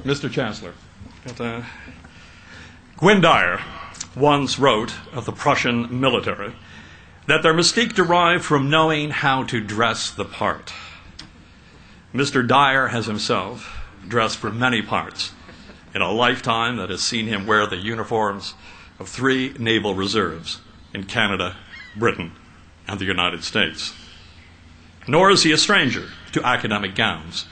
Mr. Chancellor, Gwynne Dyer once wrote of the Prussian military that their mystique derived from knowing how to dress the part. Mr. Dyer has himself dressed for many parts in a lifetime that has seen him wear the uniforms of 3 naval reserves in Canada, Britain, and the United States. Nor is he a stranger to academic gowns,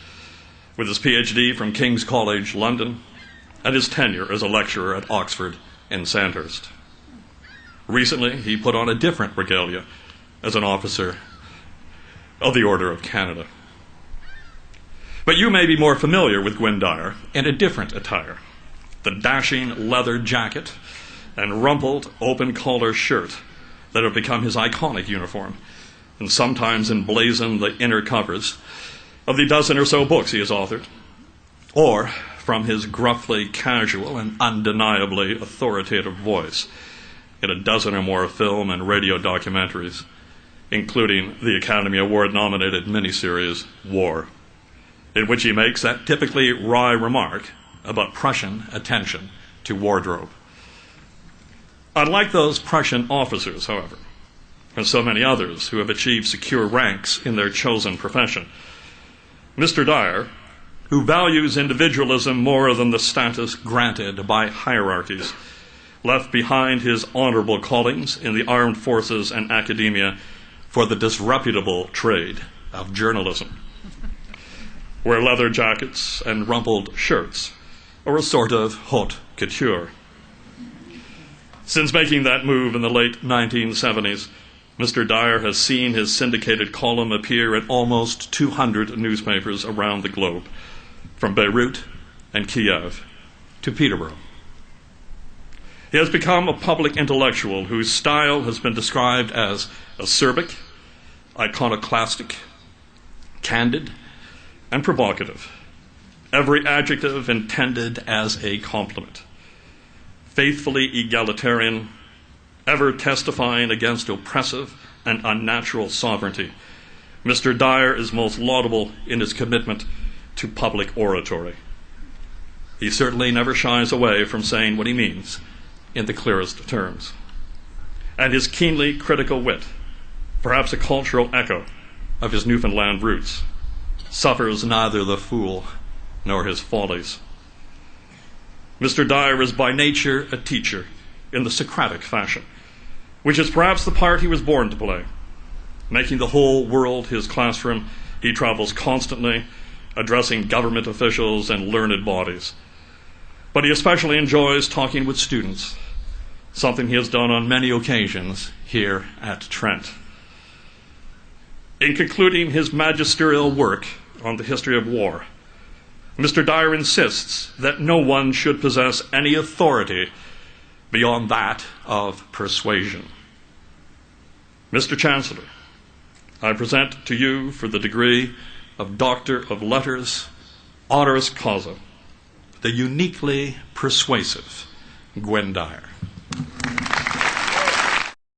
with his PhD from King's College, London, and his tenure as a lecturer at Oxford and Sandhurst. Recently, he put on a different regalia as an officer of the Order of Canada. But you may be more familiar with Gwynne Dyer in a different attire: the dashing leather jacket and rumpled open-collar shirt that have become his iconic uniform, and sometimes emblazon the inner covers of the dozen or so books he has authored, or from his gruffly casual and undeniably authoritative voice in a dozen or more film and radio documentaries, including the Academy Award-nominated miniseries War, in which he makes that typically wry remark about Prussian attention to wardrobe. Unlike those Prussian officers, however, and so many others who have achieved secure ranks in their chosen profession, Mr. Dyer, who values individualism more than the status granted by hierarchies, left behind his honorable callings in the armed forces and academia for the disreputable trade of journalism, where leather jackets and rumpled shirts are a sort of haute couture. Since making that move in the late 1970s, Mr. Dyer has seen his syndicated column appear in almost 200 newspapers around the globe, from Beirut and Kiev to Peterborough. He has become a public intellectual whose style has been described as acerbic, iconoclastic, candid, and provocative, every adjective intended as a compliment. Faithfully egalitarian, ever testifying against oppressive and unnatural sovereignty, Mr. Dyer is most laudable in his commitment to public oratory. He certainly never shies away from saying what he means in the clearest terms. And his keenly critical wit, perhaps a cultural echo of his Newfoundland roots, suffers neither the fool nor his follies. Mr. Dyer is by nature a teacher in the Socratic fashion, which is perhaps the part he was born to play. Making the whole world his classroom, he travels constantly, addressing government officials and learned bodies. But he especially enjoys talking with students, something he has done on many occasions here at Trent. In concluding his magisterial work on the history of war, Mr. Dyer insists that no one should possess any authority beyond that of persuasion. Mr. Chancellor, I present to you for the degree of Doctor of Letters, honoris causa, the uniquely persuasive Gwynne Dyer.